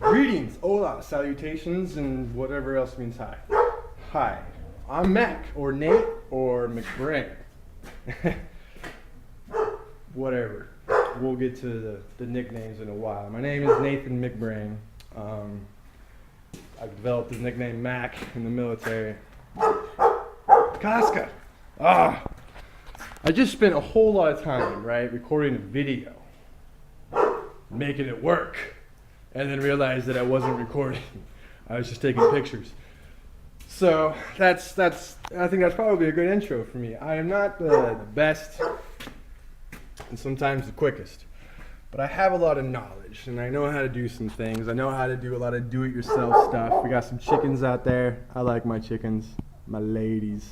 Greetings, hola, salutations, and whatever else means hi. Hi, I'm Mac, or Nate, or McBrain. Whatever. We'll get to the nicknames in a while. My name is Nathan McBrain. I developed the nickname Mac in the military. Casca! Ah! I just spent a whole lot of time, right, recording a video, making it work, and then realized that I wasn't recording. I was just taking pictures. So I think that's probably a good intro for me. I am not the best and sometimes the quickest, but I have a lot of knowledge and I know how to do some things. I know how to do a lot of do-it-yourself stuff. We got some chickens out there. I like my chickens, my ladies.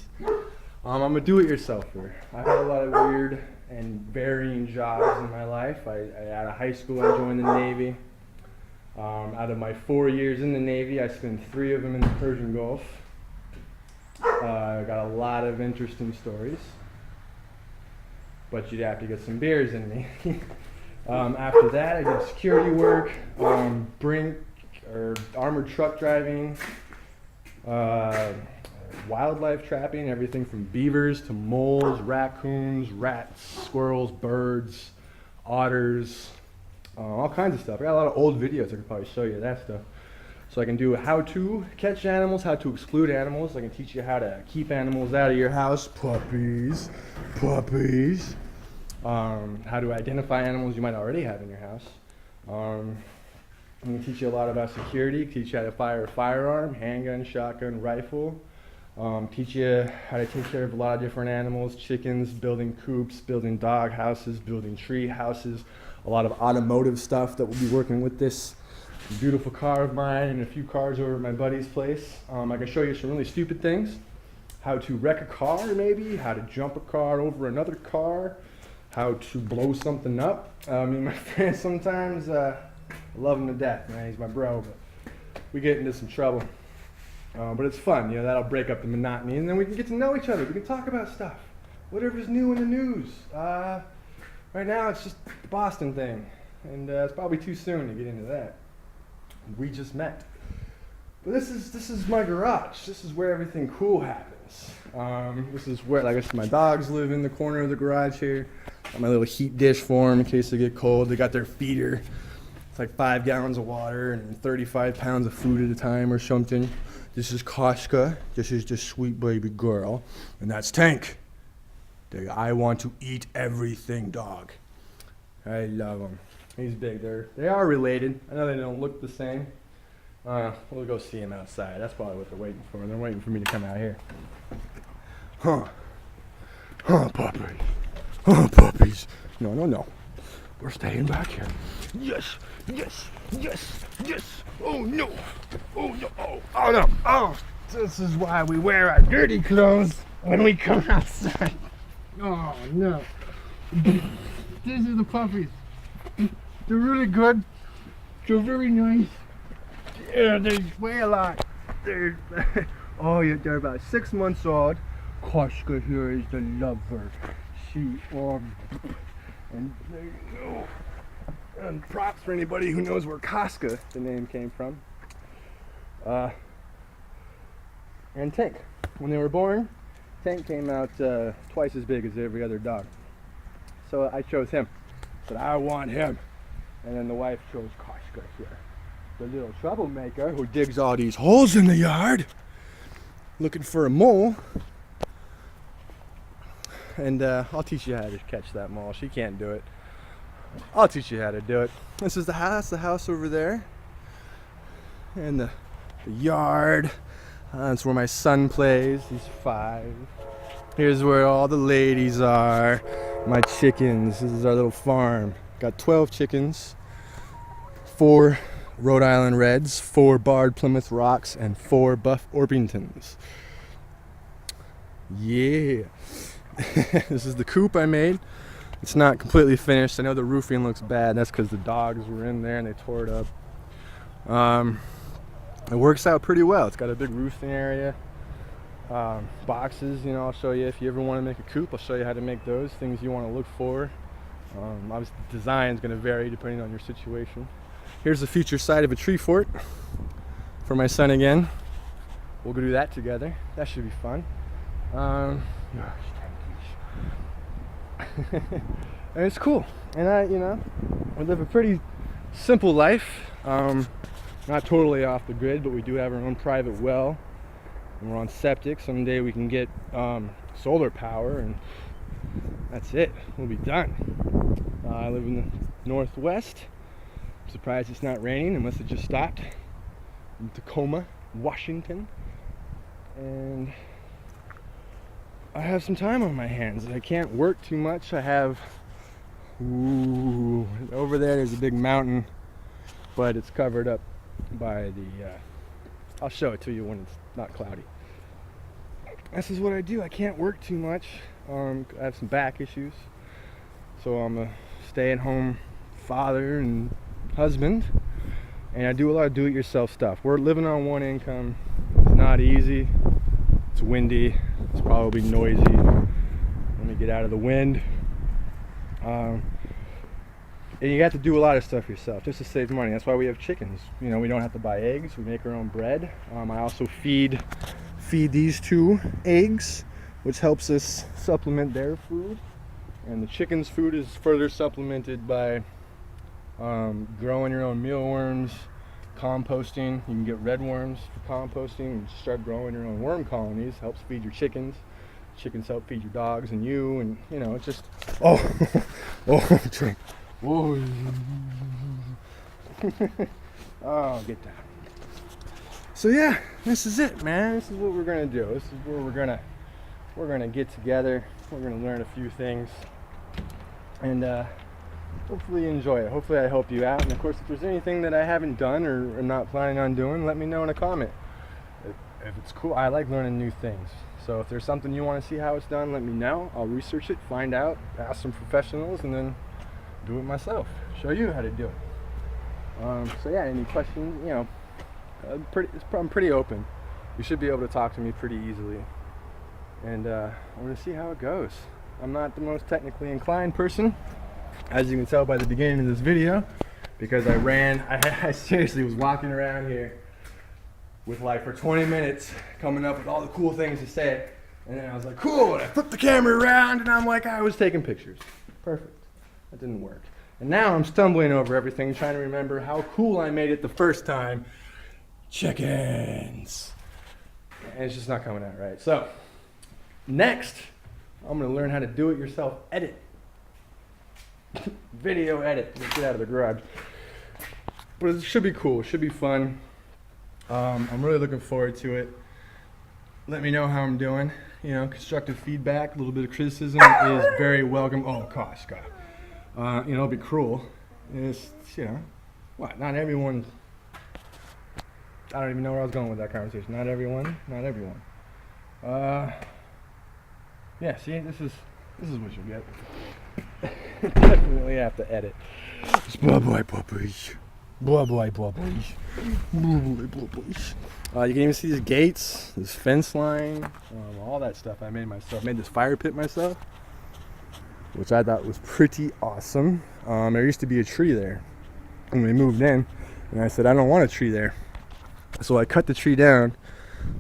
I'm a do-it-yourselfer. I've had a lot of weird and varying jobs in my life. Out of high school, I joined the Navy. Out of my 4 years in the Navy, I spent 3 of them in the Persian Gulf. I got a lot of interesting stories, but you'd have to get some beers in me. After that, I did security work, armored truck driving, wildlife trapping, everything from beavers to moles, raccoons, rats, squirrels, birds, otters, all kinds of stuff. I got a lot of old videos. I could probably show you that stuff. So I can do how to catch animals, how to exclude animals. I can teach you how to keep animals out of your house. Puppies. How to identify animals you might already have in your house. I'm going to teach you a lot about security, teach you how to fire a firearm, handgun, shotgun, rifle. Teach you how to take care of a lot of different animals, chickens, building coops, building dog houses, building tree houses, a lot of automotive stuff that we'll be working with this beautiful car of mine and a few cars over at my buddy's place. I can show you some really stupid things. How to wreck a car maybe, how to jump a car over another car, how to blow something up. Me and my friends sometimes, I love him to death, man, he's my bro, but we get into some trouble. But it's fun, that'll break up the monotony, and then we can get to know each other. We can talk about stuff, whatever's new in the news. Right now it's just the Boston thing, and it's probably too soon to get into that. We just met. But this is my garage. This is where everything cool happens. This is where, like I said, my dogs live in the corner of the garage here. Got my little heat dish for them in case they get cold. They got their feeder. It's like 5 gallons of water and 35 pounds of food at a time or something. This is Koshka. This is the sweet baby girl. And that's Tank. The I want to eat everything dog. I love him. He's big. They are related. I know they don't look the same. We'll go see him outside. That's probably what they're waiting for. They're waiting for me to come out here. Puppies. Puppies. No. We're staying back here. Yes. Oh no. Oh no. Oh, this is why we wear our dirty clothes when we come outside. Oh no. These are the puppies. They're really good. They're very nice. Yeah, they weigh a lot. They're about 6 months old. Koshka here is the lover. And there you go. And props for anybody who knows where Koshka, the name, came from. And Tank. When they were born, Tank came out twice as big as every other dog. So I chose him. Said I want him. And then the wife chose Koshka here. The little troublemaker who digs all these holes in the yard looking for a mole. And I'll teach you how to catch that mole. She can't do it. I'll teach you how to do it. This is the house over there. And the yard. That's where my son plays. He's 5. Here's where all the ladies are. My chickens. This is our little farm. Got 12 chickens. 4 Rhode Island Reds, 4 Barred Plymouth Rocks, and 4 Buff Orpingtons. Yeah. This is the coop I made. It's not completely finished. I know the roofing looks bad. That's because the dogs were in there and they tore it up. It works out pretty well. It's got a big roofing area. Boxes, I'll show you if you ever want to make a coop. I'll show you how to make those, things you want to look for. Obviously the design is going to vary depending on your situation. here's the future side of a tree fort for my son again. We'll go do that together. That should be fun. And it's cool. And we live a pretty simple life. Not totally off the grid, but we do have our own private well. And we're on septic. Someday we can get solar power, and that's it. We'll be done. I live in the Northwest. I'm surprised it's not raining, unless it just stopped. In Tacoma, Washington. And I have some time on my hands. I can't work too much. I have, over there's a big mountain, but it's covered up by the, I'll show it to you when it's not cloudy. This is what I do. I can't work too much. I have some back issues. So I'm a stay-at-home father and husband. And I do a lot of do-it-yourself stuff. We're living on one income. It's not easy. It's windy. It's probably noisy. Let me get out of the wind. And you have to do a lot of stuff yourself just to save money. That's why we have chickens. We don't have to buy eggs. We make our own bread. I also feed these two eggs, which helps us supplement their food. And the chicken's food is further supplemented by growing your own mealworms, composting. You can get red worms for composting and start growing your own worm colonies. Helps feed your chickens. Chickens help feed your dogs and you, and it's just drink. Whoa. Oh, get down. So yeah, this is it, man. This is what we're gonna do. This is where we're gonna get together. We're gonna learn a few things, and hopefully you enjoy it. Hopefully I help you out. And of course, if there's anything that I haven't done or am not planning on doing, let me know in a comment. If it's cool, I like learning new things. So if there's something you want to see how it's done, let me know. I'll research it, find out, ask some professionals, and then do it myself. Show you how to do it. So yeah, any questions? I'm pretty open. You should be able to talk to me pretty easily. And I'm gonna see how it goes. I'm not the most technically inclined person, as you can tell by the beginning of this video, because I seriously was walking around here with for 20 minutes coming up with all the cool things to say, and then I was like, cool, and I flipped the camera around and I was taking pictures. Perfect. That didn't work. And now I'm stumbling over everything, trying to remember how cool I made it the first time. Chickens. And it's just not coming out right. So next, I'm gonna learn how to do it yourself edit. Video edit. Let's get out of the garage. But it should be cool. It should be fun. I'm really looking forward to it. Let me know how I'm doing. Constructive feedback, a little bit of criticism is very welcome. Oh gosh, God. It'll be cruel. It's what? Not everyone. I don't even know where I was going with that conversation. Not everyone. Yeah. See, this is what you get. Definitely have to edit. Blah boy puppies. Blah boy puppies. You can even see these gates, this fence line, all that stuff I made myself. Made this fire pit myself, which I thought was pretty awesome. There used to be a tree there when we moved in, and I said I don't want a tree there. So I cut the tree down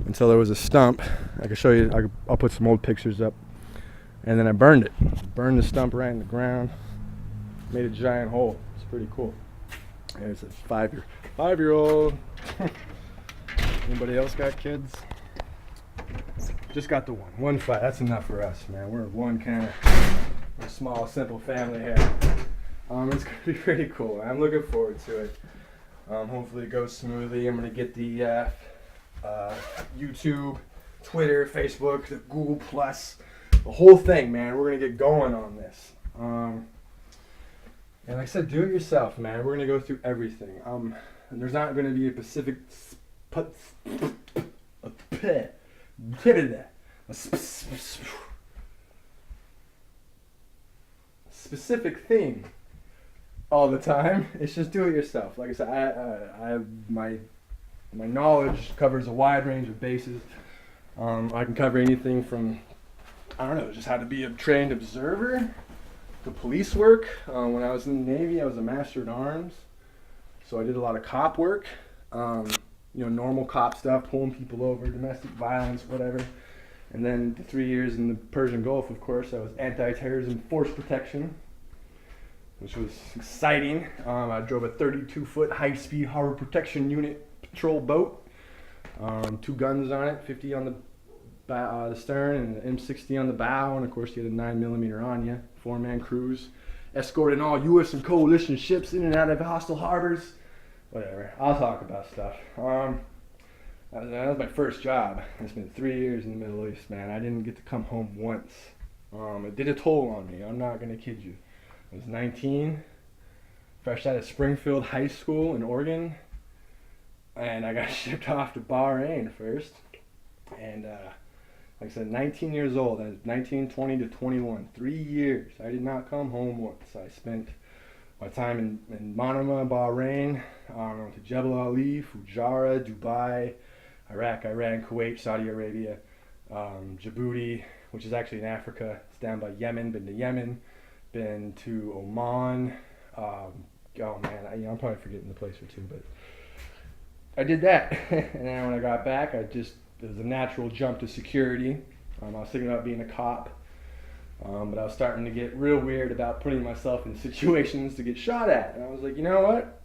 until there was a stump. I can show you. I'll put some old pictures up. And then I burned it. Burned the stump right in the ground. Made a giant hole. It's pretty cool. There's a five-year-old. Anybody else got kids? Just got the one. 1 5. That's enough for us, man. We're one kind of small, simple family here. It's gonna be pretty cool. I'm looking forward to it. Hopefully it goes smoothly. I'm gonna get the YouTube, Twitter, Facebook, the Google Plus, the whole thing, man. We're gonna get going on this. And like I said, do it yourself, man. We're gonna go through everything. And there's not gonna be a specific thing all the time. It's just do it yourself. Like I said, I have my knowledge covers a wide range of bases. I can cover anything from, I don't know, just how to be a trained observer to police work. When I was in the Navy, I was a master at arms. So I did a lot of cop work, normal cop stuff, pulling people over, domestic violence, whatever. And then the 3 years in the Persian Gulf, of course, I was anti-terrorism force protection, which was exciting. I drove a 32-foot high-speed harbor protection unit patrol boat, 2 guns on it, 50 on the stern and an M60 on the bow, and of course you had a 9mm on you, 4-man cruise, escorting all U.S. and coalition ships in and out of hostile harbors. Whatever, I'll talk about stuff. That was my first job. I spent 3 years in the Middle East, man. I didn't get to come home once. It did a toll on me. I'm not gonna kid you. I was 19, fresh out of Springfield High School in Oregon, and I got shipped off to Bahrain first. And like I said, 19 years old. I was 19, 20 to 21. 3 years. I did not come home once. I spent my time in Manama, Bahrain. I went to Jebel Ali, Fujairah, Dubai, Iraq, Iran, Kuwait, Saudi Arabia, Djibouti, which is actually in Africa. It's down by Yemen. Been to Yemen. Been to Oman. Oh man, I'm probably forgetting the place or two, but I did that. And then when I got back, it was a natural jump to security. I was thinking about being a cop, but I was starting to get real weird about putting myself in situations to get shot at. And I was like, you know what?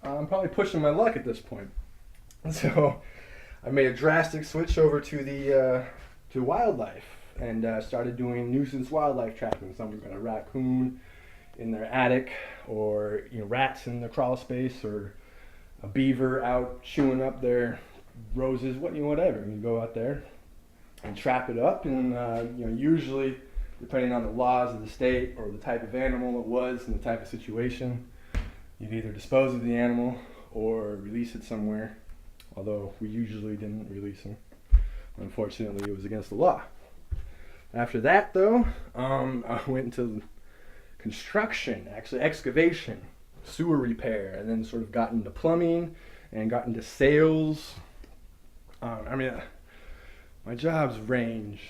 I'm probably pushing my luck at this point. So I made a drastic switch over to wildlife and started doing nuisance wildlife tracking. Someone's got a raccoon in their attic, or rats in the crawl space, or a beaver out chewing up their roses, whatever. You go out there and trap it up, and usually, depending on the laws of the state or the type of animal it was and the type of situation, you'd either dispose of the animal or release it somewhere. Although we usually didn't release them. Unfortunately, it was against the law. After that, though, I went into construction, actually excavation, sewer repair, and then sort of got into plumbing and got into sales. My jobs range,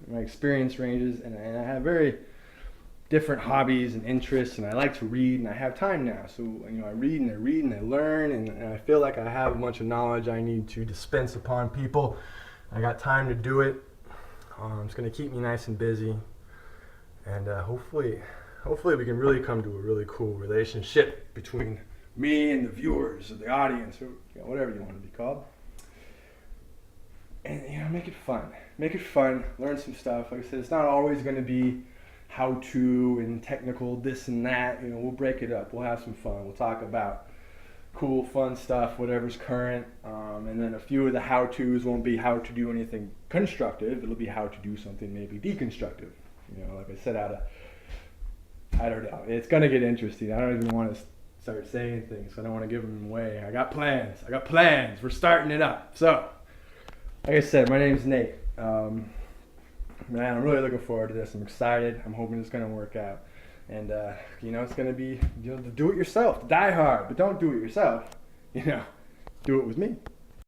my experience ranges, and I have very different hobbies and interests, and I like to read, and I have time now. So I read and I learn, and I feel like I have a bunch of knowledge I need to dispense upon people. I got time to do it. It's going to keep me nice and busy, and hopefully we can really come to a really cool relationship between me and the viewers or the audience, or whatever you want to be called. And make it fun, learn some stuff. Like I said, it's not always going to be how to and technical this and that. We'll break it up, we'll have some fun, we'll talk about cool fun stuff, whatever's current, and then a few of the how-tos won't be how to do anything constructive. It'll be how to do something maybe deconstructive. Like I said, I don't know, it's gonna get interesting. I don't even want to start saying things, so I don't want to give them away. I got plans, we're starting it up. So like I said, my name's Nate. Man, I'm really looking forward to this. I'm excited. I'm hoping it's going to work out. And, it's going to be, do it yourself. Die hard, but don't do it yourself. Do it with me.